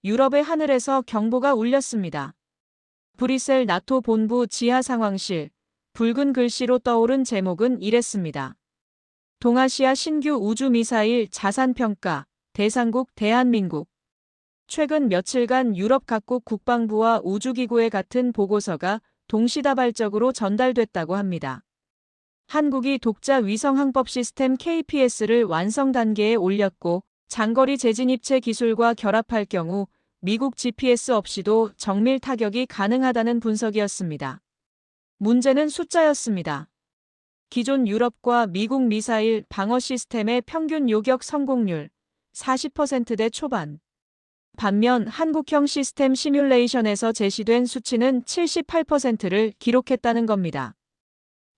유럽의 하늘에서 경보가 울렸습니다. 브뤼셀 나토 본부 지하 상황실. 붉은 글씨로 떠오른 제목은 이랬습니다. 동아시아 신규 우주미사일 자산평가, 대상국 대한민국. 최근 며칠간 유럽 각국 국방부와 우주기구의 같은 보고서가 동시다발적으로 전달됐다고 합니다. 한국이 독자 위성항법 시스템 KPS를 완성 단계에 올렸고, 장거리 재진입체 기술과 결합할 경우 미국 GPS 없이도 정밀 타격이 가능하다는 분석이었습니다. 문제는 숫자였습니다. 기존 유럽과 미국 미사일 방어 시스템의 평균 요격 성공률 40%대 초반. 반면 한국형 시스템 시뮬레이션에서 제시된 수치는 78%를 기록했다는 겁니다.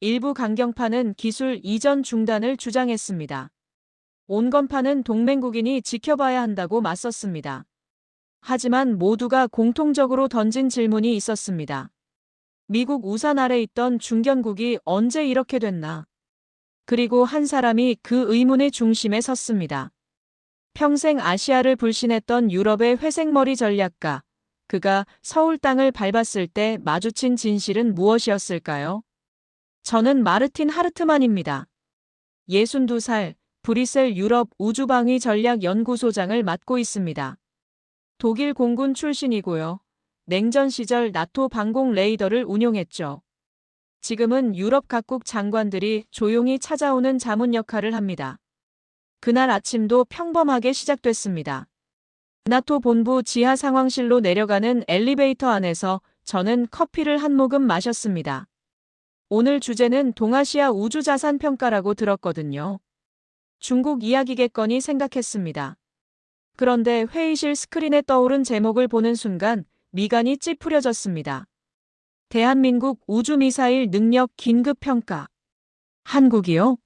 일부 강경파는 기술 이전 중단을 주장했습니다. 온건파는 동맹국인이 지켜봐야 한다고 맞섰습니다. 하지만 모두가 공통적으로 던진 질문이 있었습니다. 미국 우산 아래 있던 중견국이 언제 이렇게 됐나? 그리고 한 사람이 그 의문의 중심에 섰습니다. 평생 아시아를 불신했던 유럽의 회색머리 전략가. 그가 서울 땅을 밟았을 때 마주친 진실은 무엇이었을까요? 저는 마르틴 하르트만입니다. 62살, 브뤼셀 유럽 우주방위 전략 연구소장을 맡고 있습니다. 독일 공군 출신이고요. 냉전 시절 나토 방공 레이더를 운용했죠. 지금은 유럽 각국 장관들이 조용히 찾아오는 자문 역할을 합니다. 그날 아침도 평범하게 시작됐습니다. 나토 본부 지하 상황실로 내려가는 엘리베이터 안에서 저는 커피를 한 모금 마셨습니다. 오늘 주제는 동아시아 우주자산 평가라고 들었거든요. 중국 이야기겠거니 생각했습니다. 그런데 회의실 스크린에 떠오른 제목을 보는 순간 미간이 찌푸려졌습니다. 대한민국 우주미사일 능력 긴급평가. 한국이요?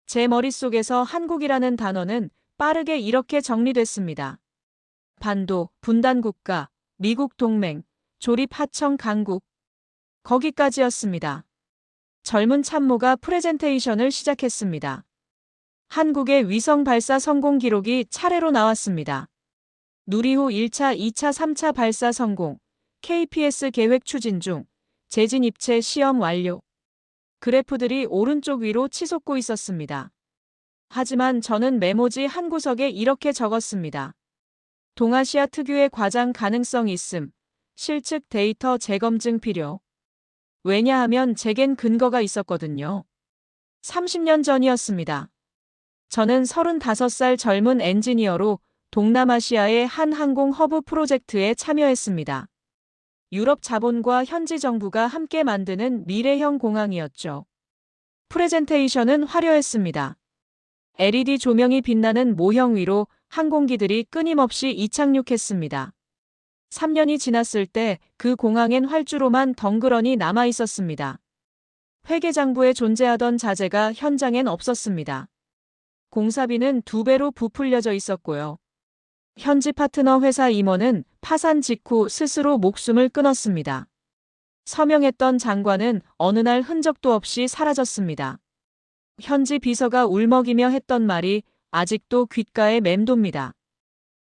제 머릿속에서 한국이라는 단어는 빠르게 이렇게 정리됐습니다. 반도, 분단국가, 미국 동맹, 조립 하청 강국. 거기까지였습니다. 젊은 참모가 프레젠테이션을 시작했습니다. 한국의 위성 발사 성공 기록이 차례로 나왔습니다. 누리호 1차, 2차, 3차 발사 성공, KPS 계획 추진 중, 재진입체 시험 완료. 그래프들이 오른쪽 위로 치솟고 있었습니다. 하지만 저는 메모지 한 구석에 이렇게 적었습니다. 동아시아 특유의 과장 가능성 있음, 실측 데이터 재검증 필요. 왜냐하면 제겐 근거가 있었거든요. 30년 전이었습니다. 저는 35살 젊은 엔지니어로 동남아시아의 한 항공 허브 프로젝트에 참여했습니다. 유럽 자본과 현지 정부가 함께 만드는 미래형 공항이었죠. 프레젠테이션은 화려했습니다. LED 조명이 빛나는 모형 위로 항공기들이 끊임없이 이착륙했습니다. 3년이 지났을 때 그 공항엔 활주로만 덩그러니 남아 있었습니다. 회계장부에 존재하던 자재가 현장엔 없었습니다. 공사비는 2배로 부풀려져 있었고요. 현지 파트너 회사 임원은 파산 직후 스스로 목숨을 끊었습니다. 서명했던 장관은 어느 날 흔적도 없이 사라졌습니다. 현지 비서가 울먹이며 했던 말이 아직도 귓가에 맴돕니다.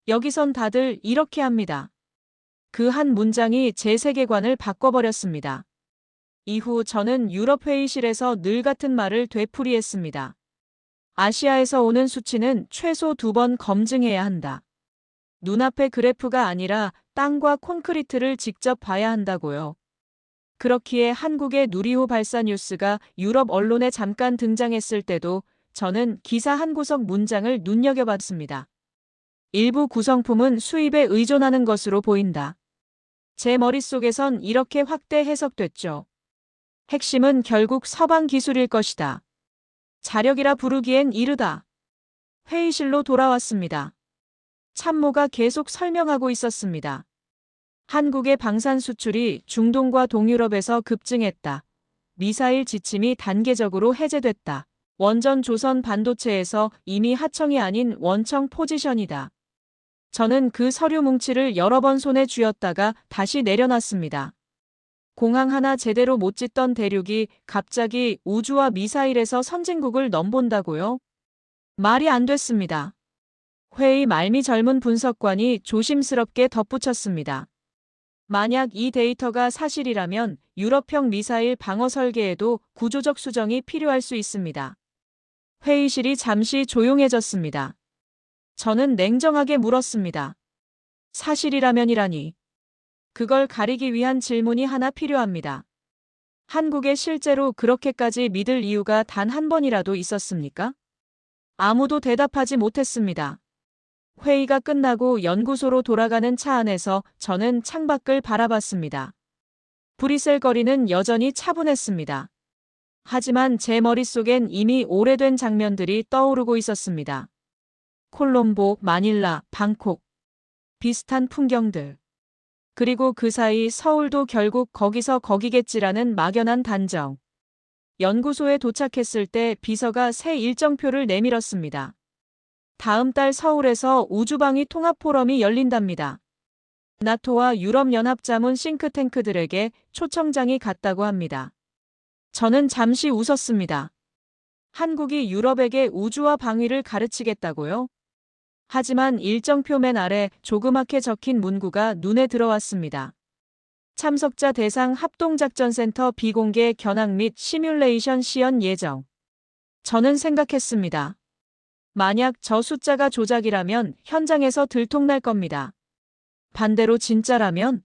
여기선 다들 이렇게 합니다. 그 한 문장이 제 세계관을 바꿔버렸습니다. 이후 저는 유럽 회의실에서 늘 같은 말을 되풀이했습니다. 아시아에서 오는 수치는 최소 2번 검증해야 한다. 눈앞의 그래프가 아니라 땅과 콘크리트를 직접 봐야 한다고요. 그렇기에 한국의 누리호 발사 뉴스가 유럽 언론에 잠깐 등장했을 때도 저는 기사 한 구석 문장을 눈여겨봤습니다. 일부 구성품은 수입에 의존하는 것으로 보인다. 제 머릿속에선 이렇게 확대 해석됐죠. 핵심은 결국 서방 기술일 것이다. 자력이라 부르기엔 이르다. 회의실로 돌아왔습니다. 참모가 계속 설명하고 있었습니다. 한국의 방산 수출이 중동과 동유럽에서 급증했다. 미사일 지침이 단계적으로 해제됐다. 원전 조선 반도체에서 이미 하청이 아닌 원청 포지션이다. 저는 그 서류 뭉치를 여러 번 손에 쥐었다가 다시 내려놨습니다. 공항 하나 제대로 못 짓던 대륙이 갑자기 우주와 미사일에서 선진국을 넘본다고요? 말이 안 됐습니다. 회의 말미 젊은 분석관이 조심스럽게 덧붙였습니다. 만약 이 데이터가 사실이라면 유럽형 미사일 방어 설계에도 구조적 수정이 필요할 수 있습니다. 회의실이 잠시 조용해졌습니다. 저는 냉정하게 물었습니다. 사실이라면이라니. 그걸 가리기 위한 질문이 하나 필요합니다. 한국에 실제로 그렇게까지 믿을 이유가 단 한 번이라도 있었습니까? 아무도 대답하지 못했습니다. 회의가 끝나고 연구소로 돌아가는 차 안에서 저는 창밖을 바라봤습니다. 브뤼셀 거리는 여전히 차분했습니다. 하지만 제 머릿속엔 이미 오래된 장면들이 떠오르고 있었습니다. 콜롬보, 마닐라, 방콕. 비슷한 풍경들. 그리고 그 사이 서울도 결국 거기서 거기겠지라는 막연한 단정. 연구소에 도착했을 때 비서가 새 일정표를 내밀었습니다. 다음 달 서울에서 우주방위 통합 포럼이 열린답니다. 나토와 유럽연합 자문 싱크탱크들에게 초청장이 갔다고 합니다. 저는 잠시 웃었습니다. 한국이 유럽에게 우주와 방위를 가르치겠다고요? 하지만 일정표 맨 아래 조그맣게 적힌 문구가 눈에 들어왔습니다. 참석자 대상 합동작전센터 비공개 견학 및 시뮬레이션 시연 예정. 저는 생각했습니다. 만약 저 숫자가 조작이라면 현장에서 들통날 겁니다. 반대로 진짜라면?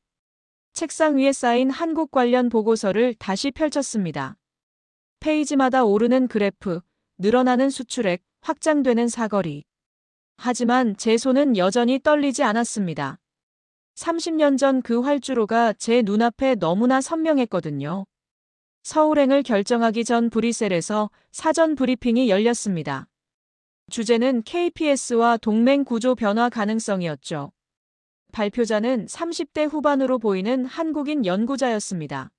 책상 위에 쌓인 한국 관련 보고서를 다시 펼쳤습니다. 페이지마다 오르는 그래프, 늘어나는 수출액, 확장되는 사거리. 하지만 제 손은 여전히 떨리지 않았습니다. 30년 전 그 활주로가 제 눈앞에 너무나 선명했거든요. 서울행을 결정하기 전 브뤼셀에서 사전 브리핑이 열렸습니다. 주제는 KPS와 동맹 구조 변화 가능성이었죠. 발표자는 30대 후반으로 보이는 한국인 연구자였습니다.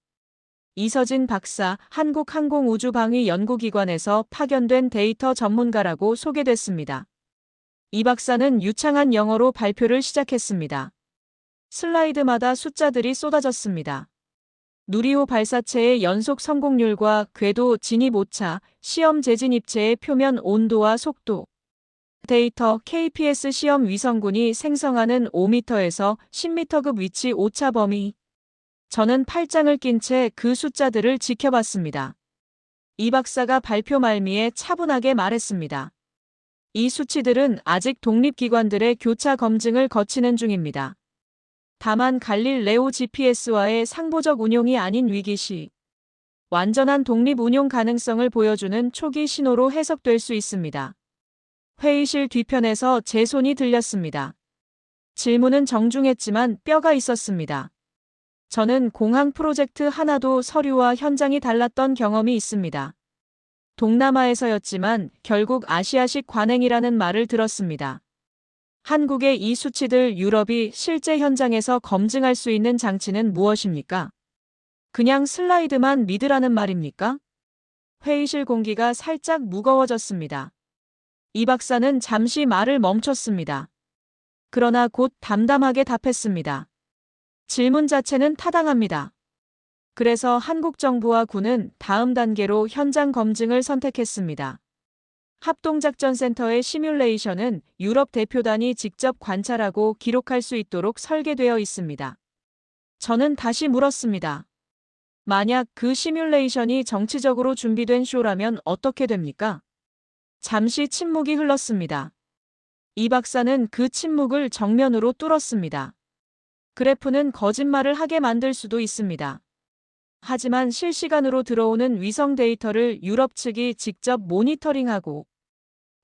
이서진 박사, 한국항공우주방위연구기관에서 파견된 데이터 전문가라고 소개됐습니다. 이 박사는 유창한 영어로 발표를 시작했습니다. 슬라이드마다 숫자들이 쏟아졌습니다. 누리호 발사체의 연속 성공률과 궤도 진입 오차, 시험 재진입체의 표면 온도와 속도. 데이터 KPS 시험 위성군이 생성하는 5m에서 10m급 위치 오차 범위. 저는 팔짱을 낀 채 그 숫자들을 지켜봤습니다. 이 박사가 발표 말미에 차분하게 말했습니다. 이 수치들은 아직 독립기관들의 교차 검증을 거치는 중입니다. 다만 갈릴레오 GPS와의 상보적 운용이 아닌 위기시 완전한 독립 운용 가능성을 보여주는 초기 신호로 해석될 수 있습니다. 회의실 뒤편에서 제 손이 들렸습니다. 질문은 정중했지만 뼈가 있었습니다. 저는 공항 프로젝트 하나도 서류와 현장이 달랐던 경험이 있습니다. 동남아에서였지만 결국 아시아식 관행이라는 말을 들었습니다. 한국의 이 수치들 유럽이 실제 현장에서 검증할 수 있는 장치는 무엇입니까? 그냥 슬라이드만 믿으라는 말입니까? 회의실 공기가 살짝 무거워졌습니다. 이 박사는 잠시 말을 멈췄습니다. 그러나 곧 담담하게 답했습니다. 질문 자체는 타당합니다. 그래서 한국 정부와 군은 다음 단계로 현장 검증을 선택했습니다. 합동작전센터의 시뮬레이션은 유럽 대표단이 직접 관찰하고 기록할 수 있도록 설계되어 있습니다. 저는 다시 물었습니다. 만약 그 시뮬레이션이 정치적으로 준비된 쇼라면 어떻게 됩니까? 잠시 침묵이 흘렀습니다. 이 박사는 그 침묵을 정면으로 뚫었습니다. 그래프는 거짓말을 하게 만들 수도 있습니다. 하지만 실시간으로 들어오는 위성 데이터를 유럽 측이 직접 모니터링하고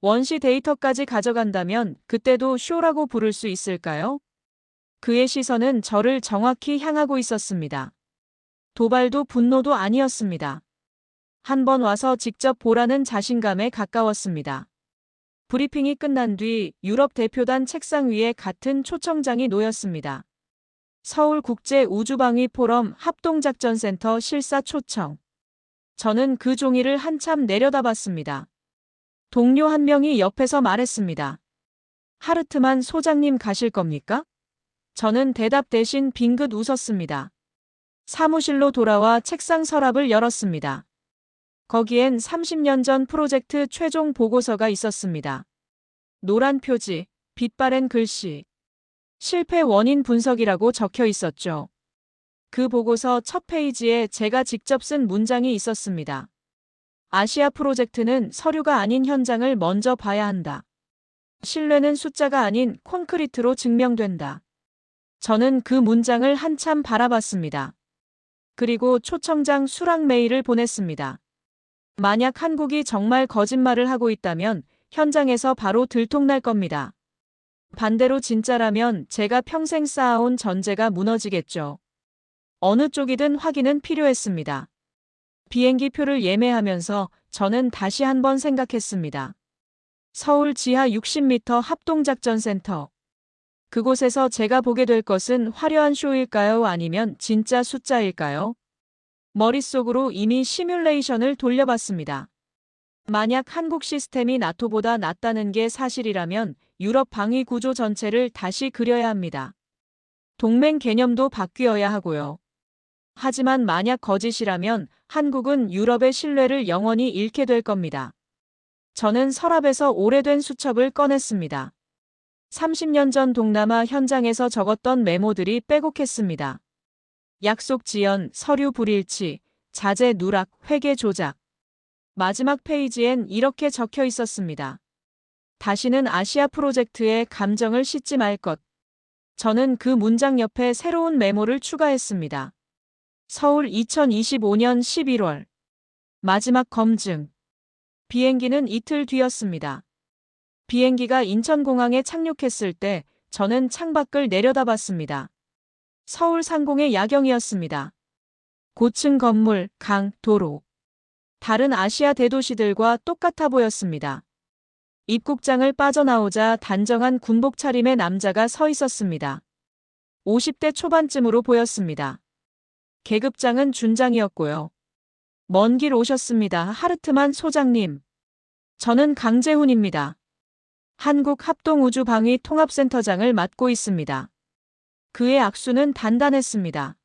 원시 데이터까지 가져간다면 그때도 쇼라고 부를 수 있을까요? 그의 시선은 저를 정확히 향하고 있었습니다. 도발도 분노도 아니었습니다. 한번 와서 직접 보라는 자신감에 가까웠습니다. 브리핑이 끝난 뒤 유럽 대표단 책상 위에 같은 초청장이 놓였습니다. 서울국제우주방위 포럼 합동작전센터 실사 초청. 저는 그 종이를 한참 내려다봤습니다. 동료 한 명이 옆에서 말했습니다. 하르트만 소장님 가실 겁니까? 저는 대답 대신 빙긋 웃었습니다. 사무실로 돌아와 책상 서랍을 열었습니다. 거기엔 30년 전 프로젝트 최종 보고서가 있었습니다. 노란 표지, 빛바랜 글씨. 실패 원인 분석이라고 적혀 있었죠. 그 보고서 첫 페이지에 제가 직접 쓴 문장이 있었습니다. 아시아 프로젝트는 서류가 아닌 현장을 먼저 봐야 한다. 신뢰는 숫자가 아닌 콘크리트로 증명된다. 저는 그 문장을 한참 바라봤습니다. 그리고 초청장 수락 메일을 보냈습니다. 만약 한국이 정말 거짓말을 하고 있다면 현장에서 바로 들통날 겁니다. 반대로 진짜라면 제가 평생 쌓아온 전제가 무너지겠죠. 어느 쪽이든 확인은 필요했습니다. 비행기 표를 예매하면서 저는 다시 한번 생각했습니다. 서울 지하 60m 합동작전센터. 그곳에서 제가 보게 될 것은 화려한 쇼일까요? 아니면 진짜 숫자일까요? 머릿속으로 이미 시뮬레이션을 돌려봤습니다. 만약 한국 시스템이 나토보다 낫다는 게 사실이라면 유럽 방위 구조 전체를 다시 그려야 합니다. 동맹 개념도 바뀌어야 하고요. 하지만 만약 거짓이라면 한국은 유럽의 신뢰를 영원히 잃게 될 겁니다. 저는 서랍에서 오래된 수첩을 꺼냈습니다. 30년 전 동남아 현장에서 적었던 메모들이 빼곡했습니다. 약속 지연, 서류 불일치, 자재 누락, 회계 조작. 마지막 페이지엔 이렇게 적혀 있었습니다. 다시는 아시아 프로젝트에 감정을 싣지 말 것. 저는 그 문장 옆에 새로운 메모를 추가했습니다. 서울 2025년 11월. 마지막 검증. 비행기는 이틀 뒤였습니다. 비행기가 인천공항에 착륙했을 때 저는 창밖을 내려다봤습니다. 서울 상공의 야경이었습니다. 고층 건물, 강, 도로. 다른 아시아 대도시들과 똑같아 보였습니다. 입국장을 빠져나오자 단정한 군복 차림의 남자가 서 있었습니다. 50대 초반쯤으로 보였습니다. 계급장은 준장이었고요. 먼 길 오셨습니다. 하르트만 소장님. 저는 강재훈입니다. 한국합동우주방위 통합센터장을 맡고 있습니다. 그의 악수는 단단했습니다.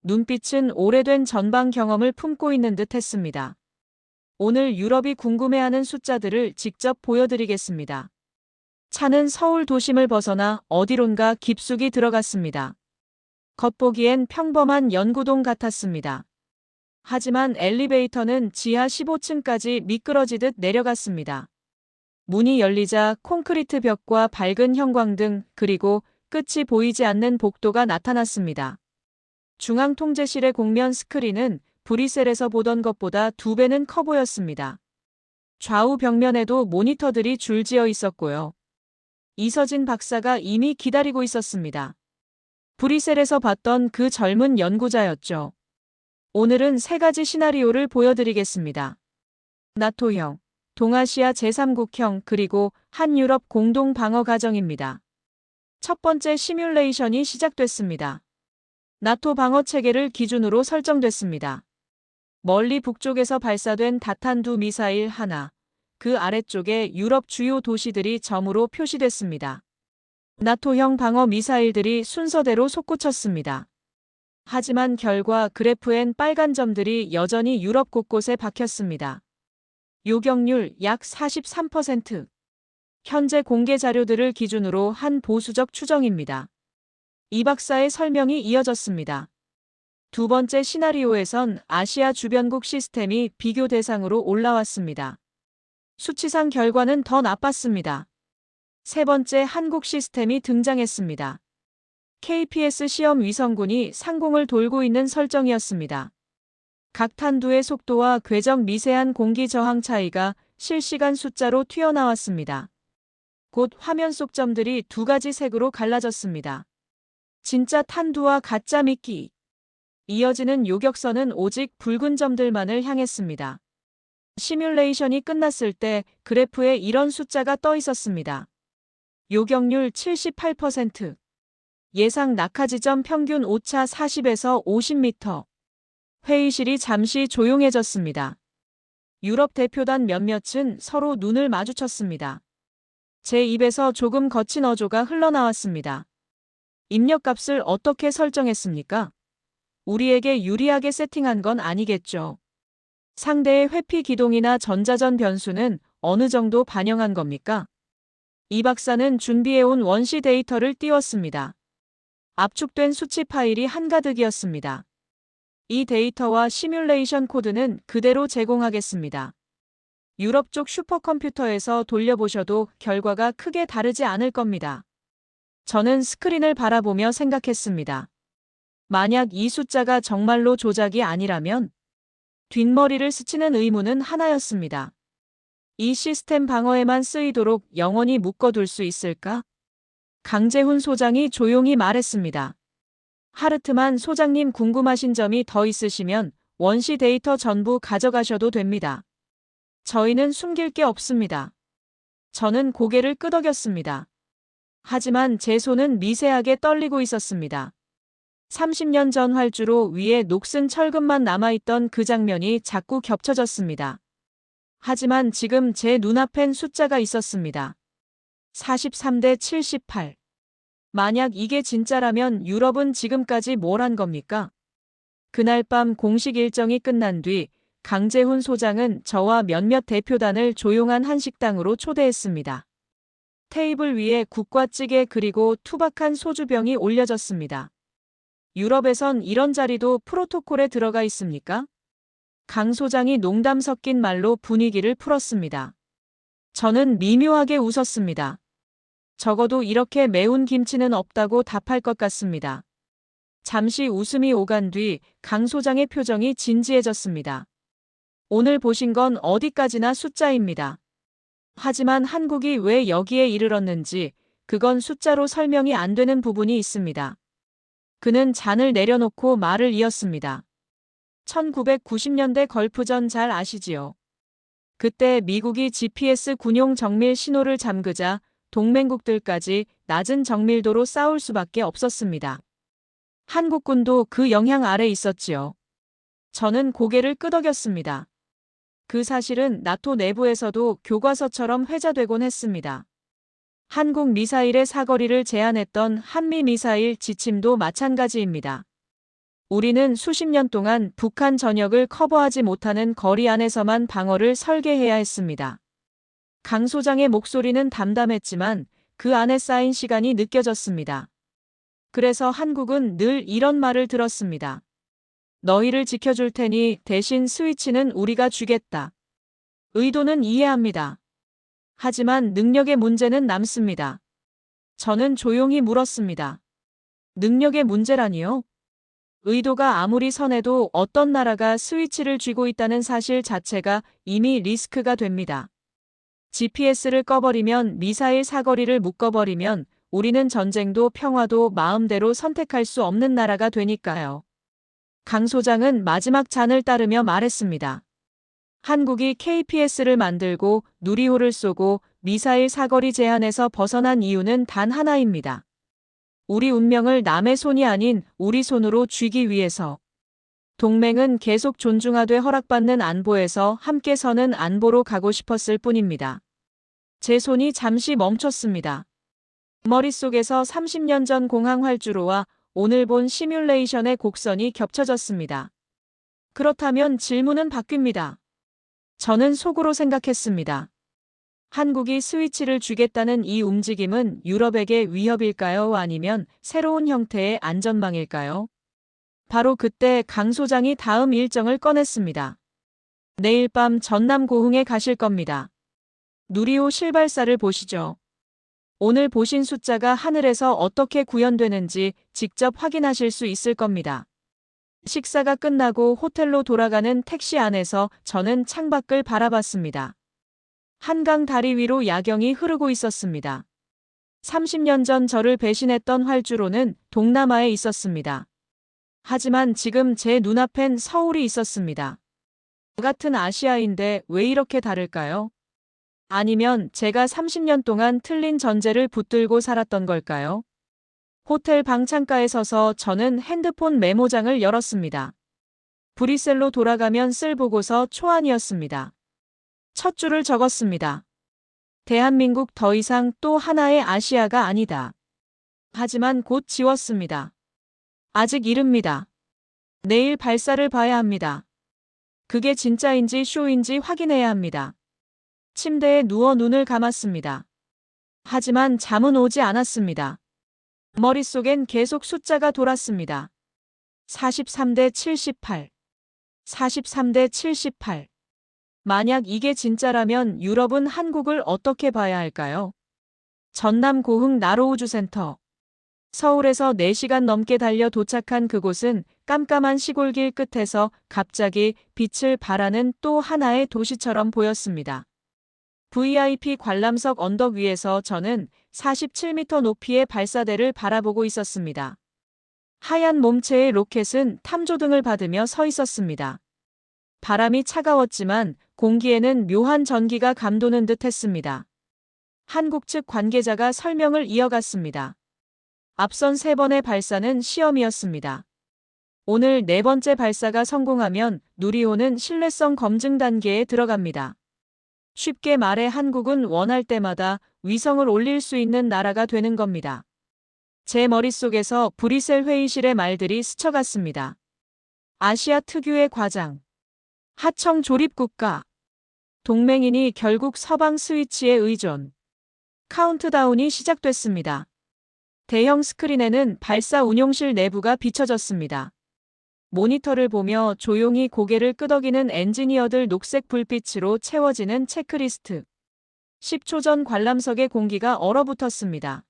눈빛은 오래된 전방 경험을 품고 있는 듯 했습니다. 오늘 유럽이 궁금해하는 숫자들을 직접 보여드리겠습니다. 차는 서울 도심을 벗어나 어디론가 깊숙이 들어갔습니다. 겉보기엔 평범한 연구동 같았습니다. 하지만 엘리베이터는 지하 15층까지 미끄러지듯 내려갔습니다. 문이 열리자 콘크리트 벽과 밝은 형광등 그리고 끝이 보이지 않는 복도가 나타났습니다. 중앙통제실의 공면 스크린은 브뤼셀에서 보던 것보다 2배는 커 보였습니다. 좌우 벽면에도 모니터들이 줄지어 있었고요. 이서진 박사가 이미 기다리고 있었습니다. 브뤼셀에서 봤던 그 젊은 연구자였죠. 오늘은 3가지 시나리오를 보여드리겠습니다. 나토형, 동아시아 제3국형 그리고 한유럽 공동 방어 가정입니다. 첫 번째 시뮬레이션이 시작됐습니다. 나토 방어 체계를 기준으로 설정됐습니다. 멀리 북쪽에서 발사된 다탄두 미사일 하나, 그 아래쪽에 유럽 주요 도시들이 점으로 표시됐습니다. 나토형 방어 미사일들이 순서대로 솟구쳤습니다. 하지만 결과 그래프엔 빨간 점들이 여전히 유럽 곳곳에 박혔습니다. 요격률 약 43%. 현재 공개 자료들을 기준으로 한 보수적 추정입니다. 이 박사의 설명이 이어졌습니다. 두 번째 시나리오에선 아시아 주변국 시스템이 비교 대상으로 올라왔습니다. 수치상 결과는 더 나빴습니다. 세 번째 한국 시스템이 등장했습니다. KPS 시험 위성군이 상공을 돌고 있는 설정이었습니다. 각 탄두의 속도와 궤적 미세한 공기 저항 차이가 실시간 숫자로 튀어나왔습니다. 곧 화면 속 점들이 2가지 색으로 갈라졌습니다. 진짜 탄두와 가짜 미끼. 이어지는 요격선은 오직 붉은 점들만을 향했습니다. 시뮬레이션이 끝났을 때 그래프에 이런 숫자가 떠 있었습니다. 요격률 78%. 예상 낙하 지점 평균 오차 40에서 50m. 회의실이 잠시 조용해졌습니다. 유럽 대표단 몇몇은 서로 눈을 마주쳤습니다. 제 입에서 조금 거친 어조가 흘러나왔습니다. 입력값을 어떻게 설정했습니까? 우리에게 유리하게 세팅한 건 아니겠죠. 상대의 회피 기동이나 전자전 변수는 어느 정도 반영한 겁니까? 이 박사는 준비해온 원시 데이터를 띄웠습니다. 압축된 수치 파일이 한가득이었습니다. 이 데이터와 시뮬레이션 코드는 그대로 제공하겠습니다. 유럽 쪽 슈퍼컴퓨터에서 돌려보셔도 결과가 크게 다르지 않을 겁니다. 저는 스크린을 바라보며 생각했습니다. 만약 이 숫자가 정말로 조작이 아니라면 뒷머리를 스치는 의문은 하나였습니다. 이 시스템 방어에만 쓰이도록 영원히 묶어둘 수 있을까? 강재훈 소장이 조용히 말했습니다. 하르트만 소장님 궁금하신 점이 더 있으시면 원시 데이터 전부 가져가셔도 됩니다. 저희는 숨길 게 없습니다. 저는 고개를 끄덕였습니다. 하지만 제 손은 미세하게 떨리고 있었습니다. 30년 전 활주로 위에 녹슨 철근만 남아있던 그 장면이 자꾸 겹쳐졌습니다. 하지만 지금 제 눈앞엔 숫자가 있었습니다. 43대 78. 만약 이게 진짜라면 유럽은 지금까지 뭘 한 겁니까? 그날 밤 공식 일정이 끝난 뒤 강재훈 소장은 저와 몇몇 대표단을 조용한 한식당으로 초대했습니다. 테이블 위에 국과 찌개 그리고 투박한 소주병이 올려졌습니다. 유럽에선 이런 자리도 프로토콜에 들어가 있습니까? 강 소장이 농담 섞인 말로 분위기를 풀었습니다. 저는 미묘하게 웃었습니다. 적어도 이렇게 매운 김치는 없다고 답할 것 같습니다. 잠시 웃음이 오간 뒤 강 소장의 표정이 진지해졌습니다. 오늘 보신 건 어디까지나 숫자입니다. 하지만 한국이 왜 여기에 이르렀는지 그건 숫자로 설명이 안 되는 부분이 있습니다. 그는 잔을 내려놓고 말을 이었습니다. 1990년대 걸프전 잘 아시지요? 그때 미국이 GPS 군용 정밀 신호를 잠그자 동맹국들까지 낮은 정밀도로 싸울 수밖에 없었습니다. 한국군도 그 영향 아래 있었지요. 저는 고개를 끄덕였습니다. 그 사실은 나토 내부에서도 교과서처럼 회자되곤 했습니다. 한국 미사일의 사거리를 제한했던 한미 미사일 지침도 마찬가지입니다. 우리는 수십 년 동안 북한 전역을 커버하지 못하는 거리 안에서만 방어를 설계해야 했습니다. 강 소장의 목소리는 담담했지만 그 안에 쌓인 시간이 느껴졌습니다. 그래서 한국은 늘 이런 말을 들었습니다. 너희를 지켜줄 테니 대신 스위치는 우리가 주겠다. 의도는 이해합니다. 하지만 능력의 문제는 남습니다. 저는 조용히 물었습니다. 능력의 문제라니요? 의도가 아무리 선해도 어떤 나라가 스위치를 쥐고 있다는 사실 자체가 이미 리스크가 됩니다. GPS를 꺼버리면 미사일 사거리를 묶어버리면 우리는 전쟁도 평화도 마음대로 선택할 수 없는 나라가 되니까요. 강 소장은 마지막 잔을 따르며 말했습니다. 한국이 KPS를 만들고 누리호를 쏘고 미사일 사거리 제한에서 벗어난 이유는 단 하나입니다. 우리 운명을 남의 손이 아닌 우리 손으로 쥐기 위해서. 동맹은 계속 존중하되 허락받는 안보에서 함께 서는 안보로 가고 싶었을 뿐입니다. 제 손이 잠시 멈췄습니다. 머릿속에서 30년 전 공항 활주로와 오늘 본 시뮬레이션의 곡선이 겹쳐졌습니다. 그렇다면 질문은 바뀝니다. 저는 속으로 생각했습니다. 한국이 스위치를 주겠다는 이 움직임은 유럽에게 위협일까요? 아니면 새로운 형태의 안전망일까요? 바로 그때 강 소장이 다음 일정을 꺼냈습니다. 내일 밤 전남 고흥에 가실 겁니다. 누리호 실발사를 보시죠. 오늘 보신 숫자가 하늘에서 어떻게 구현되는지 직접 확인하실 수 있을 겁니다. 식사가 끝나고 호텔로 돌아가는 택시 안에서 저는 창밖을 바라봤습니다. 한강 다리 위로 야경이 흐르고 있었습니다. 30년 전 저를 배신했던 활주로는 동남아에 있었습니다. 하지만 지금 제 눈앞엔 서울이 있었습니다. 같은 아시아인데 왜 이렇게 다를까요? 아니면 제가 30년 동안 틀린 전제를 붙들고 살았던 걸까요? 호텔 방 창가에 서서 저는 핸드폰 메모장을 열었습니다. 브뤼셀로 돌아가면 쓸 보고서 초안이었습니다. 첫 줄을 적었습니다. 대한민국 더 이상 또 하나의 아시아가 아니다. 하지만 곧 지웠습니다. 아직 이릅니다. 내일 발사를 봐야 합니다. 그게 진짜인지 쇼인지 확인해야 합니다. 침대에 누워 눈을 감았습니다. 하지만 잠은 오지 않았습니다. 머릿속엔 계속 숫자가 돌았습니다. 43대 78. 43대 78. 만약 이게 진짜라면 유럽은 한국을 어떻게 봐야 할까요? 전남 고흥 나로우주센터. 서울에서 4시간 넘게 달려 도착한 그곳은 깜깜한 시골길 끝에서 갑자기 빛을 발하는 또 하나의 도시처럼 보였습니다. VIP 관람석 언덕 위에서 저는 47m 높이의 발사대를 바라보고 있었습니다. 하얀 몸체의 로켓은 탐조등을 받으며 서 있었습니다. 바람이 차가웠지만 공기에는 묘한 전기가 감도는 듯 했습니다. 한국 측 관계자가 설명을 이어갔습니다. 앞선 3번의 발사는 시험이었습니다. 오늘 4번째 발사가 성공하면 누리호는 신뢰성 검증 단계에 들어갑니다. 쉽게 말해 한국은 원할 때마다 위성을 올릴 수 있는 나라가 되는 겁니다. 제 머릿속에서 브뤼셀 회의실의 말들이 스쳐갔습니다. 아시아 특유의 과장. 하청 조립국가. 동맹이니 결국 서방 스위치에 의존. 카운트다운이 시작됐습니다. 대형 스크린에는 발사 운용실 내부가 비춰졌습니다. 모니터를 보며 조용히 고개를 끄덕이는 엔지니어들 녹색 불빛으로 채워지는 체크리스트. 10초 전 관람석의 공기가 얼어붙었습니다.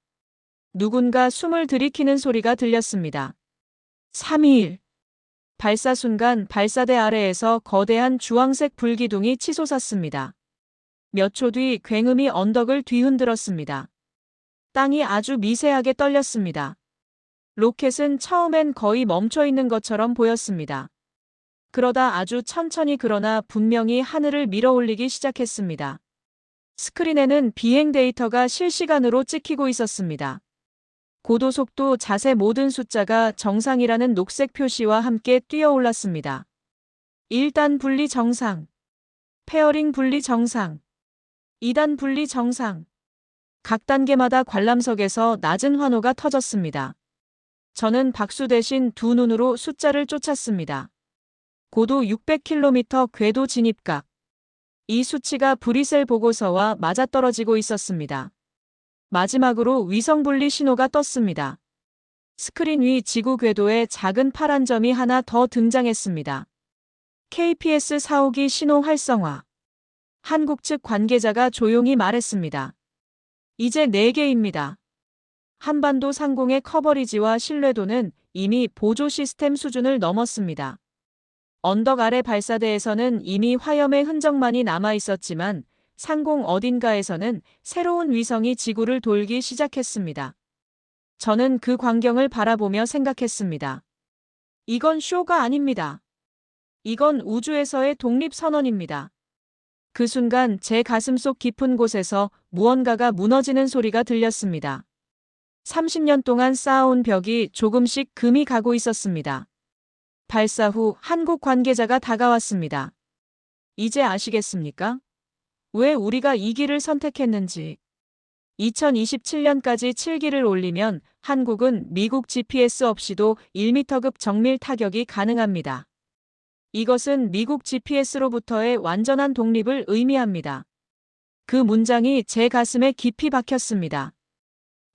누군가 숨을 들이키는 소리가 들렸습니다. 321. 발사 순간 발사대 아래에서 거대한 주황색 불기둥이 치솟았습니다. 몇 초 뒤 굉음이 언덕을 뒤흔들었습니다. 땅이 아주 미세하게 떨렸습니다. 로켓은 처음엔 거의 멈춰 있는 것처럼 보였습니다. 그러다 아주 천천히 그러나 분명히 하늘을 밀어올리기 시작했습니다. 스크린에는 비행 데이터가 실시간으로 찍히고 있었습니다. 고도, 속도, 자세 모든 숫자가 정상이라는 녹색 표시와 함께 뛰어올랐습니다. 1단 분리 정상. 페어링 분리 정상. 2단 분리 정상. 각 단계마다 관람석에서 낮은 환호가 터졌습니다. 저는 박수 대신 두 눈으로 숫자를 쫓았습니다. 고도 600km 궤도 진입각. 이 수치가 브뤼셀 보고서와 맞아떨어지고 있었습니다. 마지막으로 위성 분리 신호가 떴습니다. 스크린 위 지구 궤도에 작은 파란 점이 하나 더 등장했습니다. KPS 4호기 신호 활성화. 한국 측 관계자가 조용히 말했습니다. 이제 4개입니다. 한반도 상공의 커버리지와 신뢰도는 이미 보조 시스템 수준을 넘었습니다. 언덕 아래 발사대에서는 이미 화염의 흔적만이 남아 있었지만 상공 어딘가에서는 새로운 위성이 지구를 돌기 시작했습니다. 저는 그 광경을 바라보며 생각했습니다. 이건 쇼가 아닙니다. 이건 우주에서의 독립선언입니다. 그 순간 제 가슴속 깊은 곳에서 무언가가 무너지는 소리가 들렸습니다. 30년 동안 쌓아온 벽이 조금씩 금이 가고 있었습니다. 발사 후 한국 관계자가 다가왔습니다. 이제 아시겠습니까? 왜 우리가 이 길을 선택했는지. 2027년까지 7기를 올리면 한국은 미국 GPS 없이도 1m급 정밀 타격이 가능합니다. 이것은 미국 GPS로부터의 완전한 독립을 의미합니다. 그 문장이 제 가슴에 깊이 박혔습니다.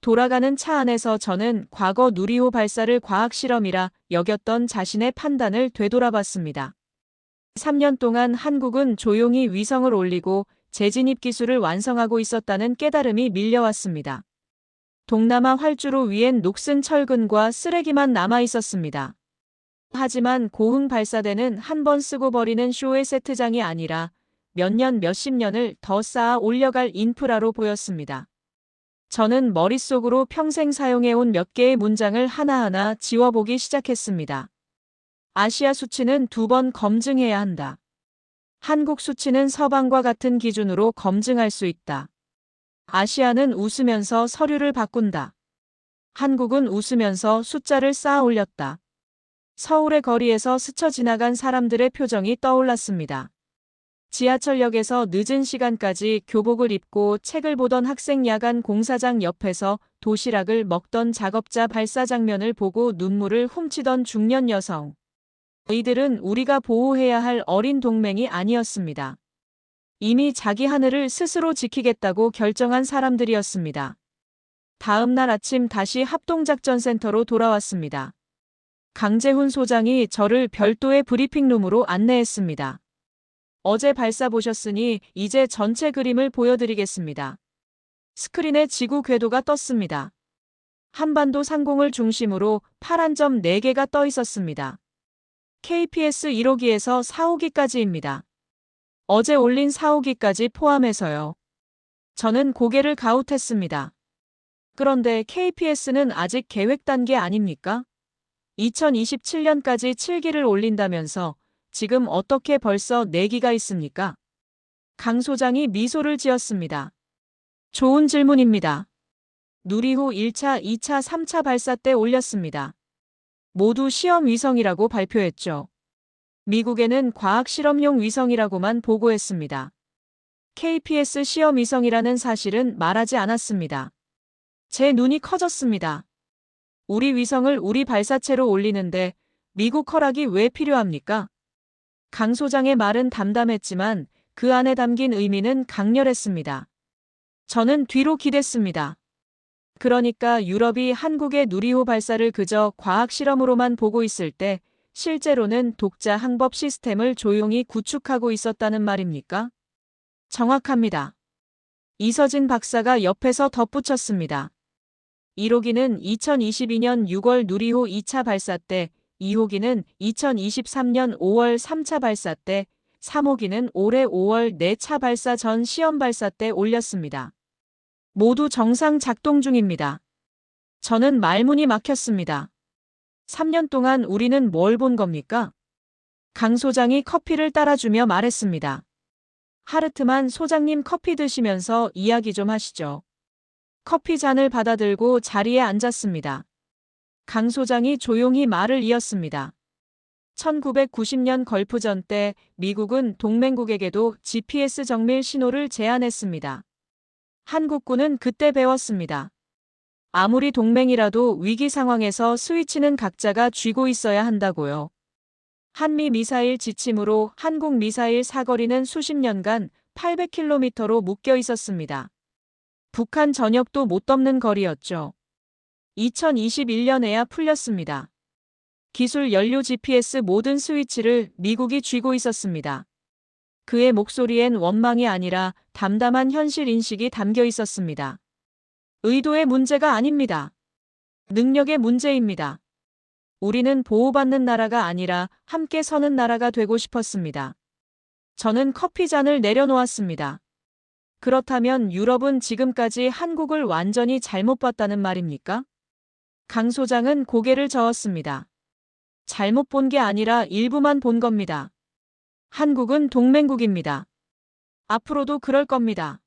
돌아가는 차 안에서 저는 과거 누리호 발사를 과학실험이라 여겼던 자신의 판단을 되돌아봤습니다. 3년 동안 한국은 조용히 위성을 올리고 재진입 기술을 완성하고 있었다는 깨달음이 밀려왔습니다. 동남아 활주로 위엔 녹슨 철근과 쓰레기만 남아 있었습니다. 하지만 고흥 발사대는 한 번 쓰고 버리는 쇼의 세트장이 아니라 몇 년 몇십 년을 더 쌓아 올려갈 인프라로 보였습니다. 저는 머릿속으로 평생 사용해온 몇 개의 문장을 하나하나 지워보기 시작했습니다. 아시아 수치는 2번 검증해야 한다. 한국 수치는 서방과 같은 기준으로 검증할 수 있다. 아시아는 웃으면서 서류를 바꾼다. 한국은 웃으면서 숫자를 쌓아 올렸다. 서울의 거리에서 스쳐 지나간 사람들의 표정이 떠올랐습니다. 지하철역에서 늦은 시간까지 교복을 입고 책을 보던 학생, 야간 공사장 옆에서 도시락을 먹던 작업자, 발사 장면을 보고 눈물을 훔치던 중년 여성. 이들은 우리가 보호해야 할 어린 동맹이 아니었습니다. 이미 자기 하늘을 스스로 지키겠다고 결정한 사람들이었습니다. 다음 날 아침 다시 합동작전센터로 돌아왔습니다. 강재훈 소장이 저를 별도의 브리핑룸으로 안내했습니다. 어제 발사 보셨으니 이제 전체 그림을 보여드리겠습니다. 스크린에 지구 궤도가 떴습니다. 한반도 상공을 중심으로 파란 점 4개가 떠 있었습니다. KPS 1호기에서 4호기까지입니다. 어제 올린 4호기까지 포함해서요. 저는 고개를 가웃했습니다. 그런데 KPS는 아직 계획 단계 아닙니까? 2027년까지 7기를 올린다면서 지금 어떻게 벌써 4기가 있습니까? 강 소장이 미소를 지었습니다. 좋은 질문입니다. 누리호 1차, 2차, 3차 발사 때 올렸습니다. 모두 시험 위성이라고 발표했죠. 미국에는 과학 실험용 위성이라고만 보고했습니다. KPS 시험 위성이라는 사실은 말하지 않았습니다. 제 눈이 커졌습니다. 우리 위성을 우리 발사체로 올리는데 미국 허락이 왜 필요합니까? 강 소장의 말은 담담했지만 그 안에 담긴 의미는 강렬했습니다. 저는 뒤로 기댔습니다. 그러니까 유럽이 한국의 누리호 발사를 그저 과학 실험으로만 보고 있을 때 실제로는 독자 항법 시스템을 조용히 구축하고 있었다는 말입니까? 정확합니다. 이서진 박사가 옆에서 덧붙였습니다. 1호기는 2022년 6월 누리호 2차 발사 때, 2호기는 2023년 5월 3차 발사 때, 3호기는 올해 5월 4차 발사 전 시험 발사 때 올렸습니다. 모두 정상 작동 중입니다. 저는 말문이 막혔습니다. 3년 동안 우리는 뭘 본 겁니까? 강 소장이 커피를 따라주며 말했습니다. 하르트만 소장님 커피 드시면서 이야기 좀 하시죠. 커피 잔을 받아들고 자리에 앉았습니다. 강 소장이 조용히 말을 이었습니다. 1990년 걸프전 때 미국은 동맹국에게도 GPS 정밀 신호를 제안했습니다. 한국군은 그때 배웠습니다. 아무리 동맹이라도 위기 상황에서 스위치는 각자가 쥐고 있어야 한다고요. 한미 미사일 지침으로 한국 미사일 사거리는 수십 년간 800km로 묶여 있었습니다. 북한 전역도 못 덮는 거리였죠. 2021년에야 풀렸습니다. 기술 연료 GPS 모든 스위치를 미국이 쥐고 있었습니다. 그의 목소리엔 원망이 아니라 담담한 현실 인식이 담겨 있었습니다. 의도의 문제가 아닙니다. 능력의 문제입니다. 우리는 보호받는 나라가 아니라 함께 서는 나라가 되고 싶었습니다. 저는 커피 잔을 내려놓았습니다. 그렇다면 유럽은 지금까지 한국을 완전히 잘못 봤다는 말입니까? 강 소장은 고개를 저었습니다. 잘못 본 게 아니라 일부만 본 겁니다. 한국은 동맹국입니다. 앞으로도 그럴 겁니다.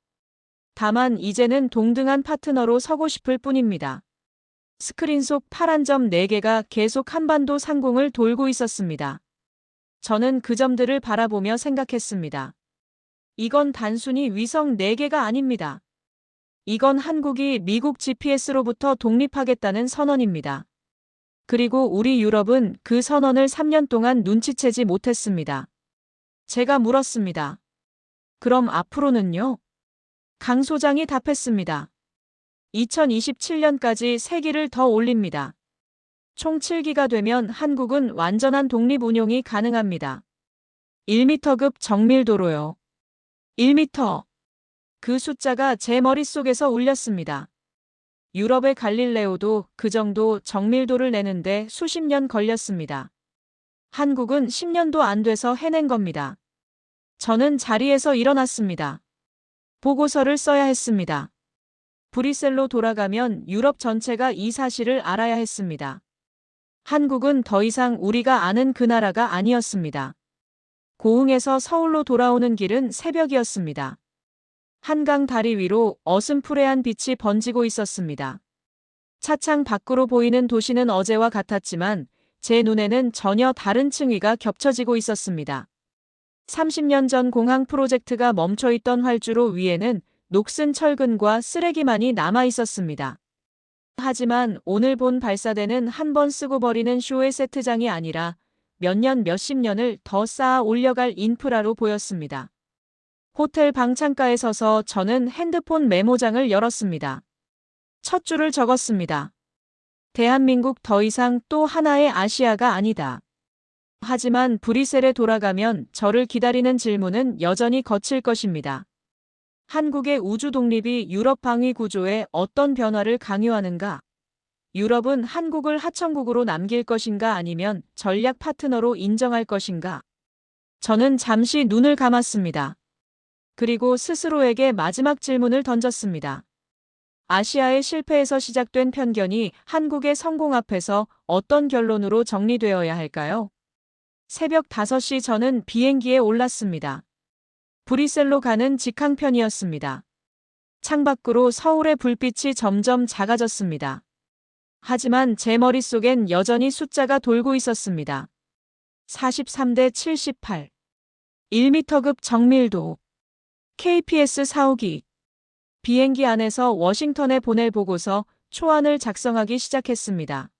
다만 이제는 동등한 파트너로 서고 싶을 뿐입니다. 스크린 속 파란 점 4개가 계속 한반도 상공을 돌고 있었습니다. 저는 그 점들을 바라보며 생각했습니다. 이건 단순히 위성 4개가 아닙니다. 이건 한국이 미국 GPS로부터 독립하겠다는 선언입니다. 그리고 우리 유럽은 그 선언을 3년 동안 눈치채지 못했습니다. 제가 물었습니다. 그럼 앞으로는요? 강 소장이 답했습니다. 2027년까지 3기를 더 올립니다. 총 7기가 되면 한국은 완전한 독립 운용이 가능합니다. 1m급 정밀도로요. 1m. 그 숫자가 제 머릿속에서 울렸습니다. 유럽의 갈릴레오도 그 정도 정밀도를 내는데 수십 년 걸렸습니다. 한국은 10년도 안 돼서 해낸 겁니다. 저는 자리에서 일어났습니다. 보고서를 써야 했습니다. 브뤼셀로 돌아가면 유럽 전체가 이 사실을 알아야 했습니다. 한국은 더 이상 우리가 아는 그 나라가 아니었습니다. 고흥에서 서울로 돌아오는 길은 새벽이었습니다. 한강 다리 위로 어슴푸레한 빛이 번지고 있었습니다. 차창 밖으로 보이는 도시는 어제와 같았지만 제 눈에는 전혀 다른 층위가 겹쳐지고 있었습니다. 30년 전 공항 프로젝트가 멈춰있던 활주로 위에는 녹슨 철근과 쓰레기만이 남아 있었습니다. 하지만 오늘 본 발사대는 한 번 쓰고 버리는 쇼의 세트장이 아니라 몇 년 몇십 년을 더 쌓아 올려갈 인프라로 보였습니다. 호텔 방창가에 서서 저는 핸드폰 메모장을 열었습니다. 첫 줄을 적었습니다. 대한민국 더 이상 또 하나의 아시아가 아니다. 하지만 브뤼셀에 돌아가면 저를 기다리는 질문은 여전히 거칠 것입니다. 한국의 우주 독립이 유럽 방위 구조에 어떤 변화를 강요하는가? 유럽은 한국을 하청국으로 남길 것인가 아니면 전략 파트너로 인정할 것인가? 저는 잠시 눈을 감았습니다. 그리고 스스로에게 마지막 질문을 던졌습니다. 아시아의 실패에서 시작된 편견이 한국의 성공 앞에서 어떤 결론으로 정리되어야 할까요? 새벽 5시 저는 비행기에 올랐습니다. 브뤼셀로 가는 직항편이었습니다. 창밖으로 서울의 불빛이 점점 작아졌습니다. 하지만 제 머릿속엔 여전히 숫자가 돌고 있었습니다. 43대 78. 1m급 정밀도. KPS 4호기. 비행기 안에서 워싱턴에 보낼 보고서 초안을 작성하기 시작했습니다.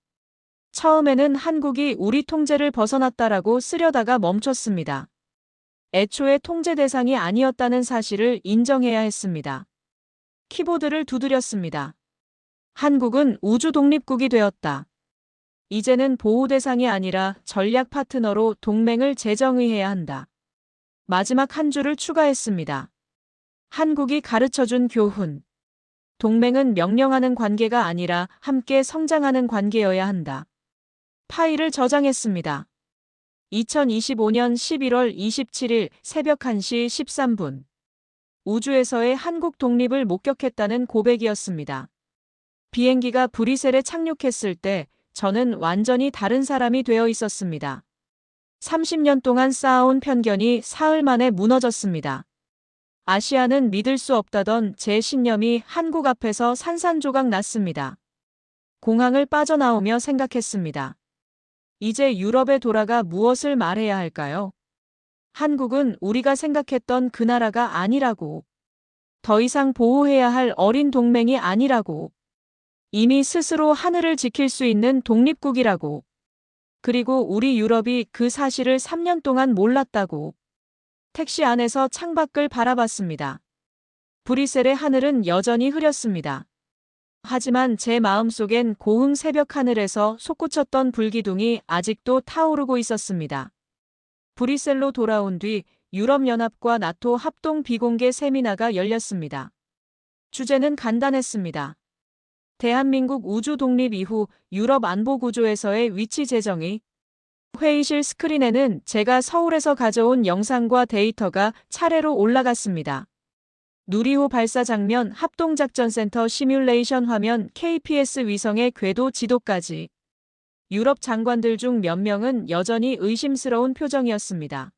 처음에는 한국이 우리 통제를 벗어났다라고 쓰려다가 멈췄습니다. 애초에 통제 대상이 아니었다는 사실을 인정해야 했습니다. 키보드를 두드렸습니다. 한국은 우주 독립국이 되었다. 이제는 보호 대상이 아니라 전략 파트너로 동맹을 재정의해야 한다. 마지막 한 줄을 추가했습니다. 한국이 가르쳐준 교훈. 동맹은 명령하는 관계가 아니라 함께 성장하는 관계여야 한다. 파일을 저장했습니다. 2025년 11월 27일 새벽 1시 13분. 우주에서의 한국 독립을 목격했다는 고백이었습니다. 비행기가 브뤼셀에 착륙했을 때 저는 완전히 다른 사람이 되어 있었습니다. 30년 동안 쌓아온 편견이 사흘 만에 무너졌습니다. 아시아는 믿을 수 없다던 제 신념이 한국 앞에서 산산조각 났습니다. 공항을 빠져나오며 생각했습니다. 이제 유럽에 돌아가 무엇을 말해야 할까요? 한국은 우리가 생각했던 그 나라가 아니라고. 더 이상 보호해야 할 어린 동맹이 아니라고. 이미 스스로 하늘을 지킬 수 있는 독립국이라고. 그리고 우리 유럽이 그 사실을 3년 동안 몰랐다고. 택시 안에서 창밖을 바라봤습니다. 브뤼셀의 하늘은 여전히 흐렸습니다. 하지만 제 마음속엔 고흥 새벽 하늘에서 솟구쳤던 불기둥이 아직도 타오르고 있었습니다. 브뤼셀로 돌아온 뒤 유럽연합과 나토 합동 비공개 세미나가 열렸습니다. 주제는 간단했습니다. 대한민국 우주 독립 이후 유럽 안보 구조에서의 위치 재정의. 회의실 스크린에는 제가 서울에서 가져온 영상과 데이터가 차례로 올라갔습니다. 누리호 발사 장면, 합동작전센터 시뮬레이션 화면, KPS 위성의 궤도 지도까지. 유럽 장관들 중 몇 명은 여전히 의심스러운 표정이었습니다.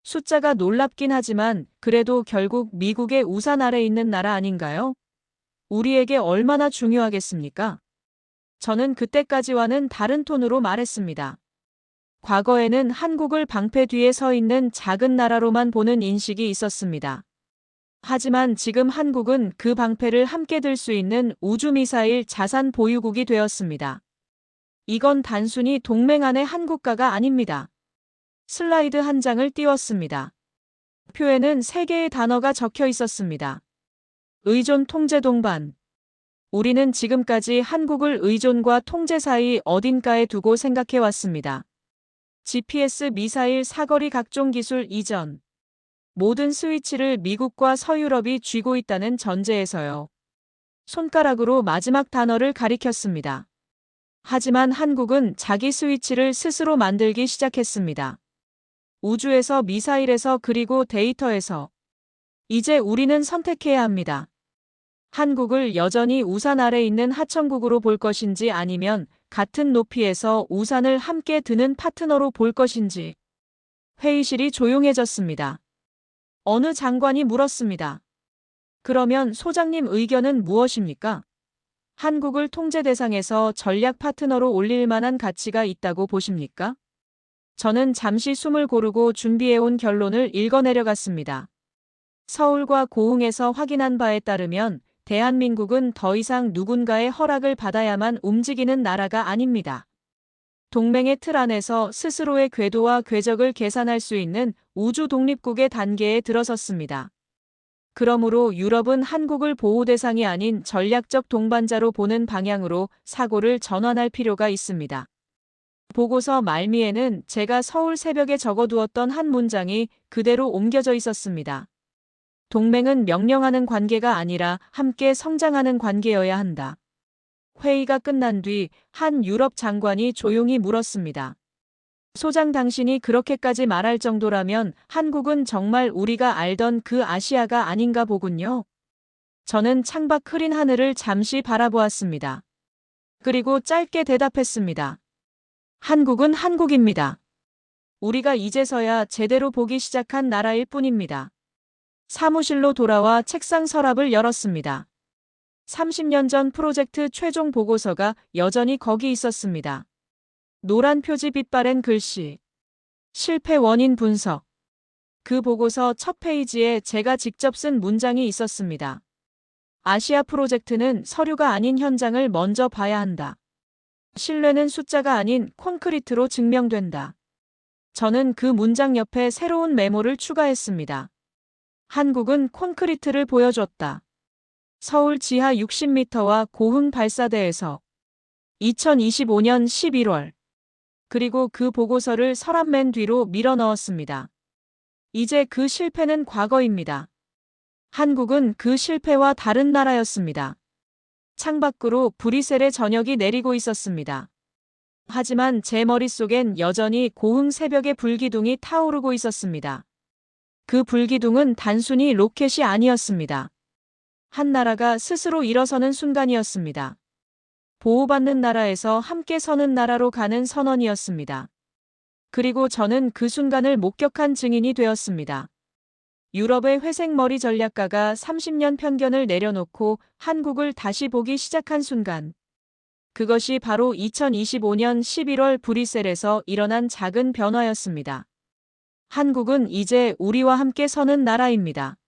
숫자가 놀랍긴 하지만 그래도 결국 미국의 우산 아래 있는 나라 아닌가요? 우리에게 얼마나 중요하겠습니까? 저는 그때까지와는 다른 톤으로 말했습니다. 과거에는 한국을 방패 뒤에 서 있는 작은 나라로만 보는 인식이 있었습니다. 하지만 지금 한국은 그 방패를 함께 들 수 있는 우주미사일 자산 보유국이 되었습니다. 이건 단순히 동맹 안의 한 국가가 아닙니다. 슬라이드 한 장을 띄웠습니다. 표에는 3개의 단어가 적혀 있었습니다. 의존 통제 동반. 우리는 지금까지 한국을 의존과 통제 사이 어딘가에 두고 생각해 왔습니다. GPS 미사일 사거리 각종 기술 이전. 모든 스위치를 미국과 서유럽이 쥐고 있다는 전제에서요. 손가락으로 마지막 단어를 가리켰습니다. 하지만 한국은 자기 스위치를 스스로 만들기 시작했습니다. 우주에서, 미사일에서, 그리고 데이터에서. 이제 우리는 선택해야 합니다. 한국을 여전히 우산 아래 있는 하청국으로 볼 것인지 아니면 같은 높이에서 우산을 함께 드는 파트너로 볼 것인지. 회의실이 조용해졌습니다. 어느 장관이 물었습니다. 그러면 소장님 의견은 무엇입니까? 한국을 통제 대상에서 전략 파트너로 올릴 만한 가치가 있다고 보십니까? 저는 잠시 숨을 고르고 준비해온 결론을 읽어내려갔습니다. 서울과 고흥에서 확인한 바에 따르면 대한민국은 더 이상 누군가의 허락을 받아야만 움직이는 나라가 아닙니다. 동맹의 틀 안에서 스스로의 궤도와 궤적을 계산할 수 있는 우주 독립국의 단계에 들어섰습니다. 그러므로 유럽은 한국을 보호 대상이 아닌 전략적 동반자로 보는 방향으로 사고를 전환할 필요가 있습니다. 보고서 말미에는 제가 서울 새벽에 적어두었던 한 문장이 그대로 옮겨져 있었습니다. 동맹은 명령하는 관계가 아니라 함께 성장하는 관계여야 한다. 회의가 끝난 뒤 한 유럽 장관이 조용히 물었습니다. 소장, 당신이 그렇게까지 말할 정도라면 한국은 정말 우리가 알던 그 아시아가 아닌가 보군요. 저는 창밖 흐린 하늘을 잠시 바라보았습니다. 그리고 짧게 대답했습니다. 한국은 한국입니다. 우리가 이제서야 제대로 보기 시작한 나라일 뿐입니다. 사무실로 돌아와 책상 서랍을 열었습니다. 30년 전 프로젝트 최종 보고서가 여전히 거기 있었습니다. 노란 표지 빛바랜 글씨. 실패 원인 분석. 그 보고서 첫 페이지에 제가 직접 쓴 문장이 있었습니다. 아시아 프로젝트는 서류가 아닌 현장을 먼저 봐야 한다. 신뢰는 숫자가 아닌 콘크리트로 증명된다. 저는 그 문장 옆에 새로운 메모를 추가했습니다. 한국은 콘크리트를 보여줬다. 서울 지하 60m와 고흥 발사대에서 2025년 11월. 그리고 그 보고서를 서랍 맨 뒤로 밀어 넣었습니다. 이제 그 실패는 과거입니다. 한국은 그 실패와 다른 나라였습니다. 창밖으로 브뤼셀의 저녁이 내리고 있었습니다. 하지만 제 머릿속엔 여전히 고흥 새벽의 불기둥이 타오르고 있었습니다. 그 불기둥은 단순히 로켓이 아니었습니다. 한 나라가 스스로 일어서는 순간이었습니다. 보호받는 나라에서 함께 서는 나라로 가는 선언이었습니다. 그리고 저는 그 순간을 목격한 증인이 되었습니다. 유럽의 회색머리 전략가가 30년 편견을 내려놓고 한국을 다시 보기 시작한 순간. 그것이 바로 2025년 11월 브뤼셀에서 일어난 작은 변화였습니다. 한국은 이제 우리와 함께 서는 나라입니다.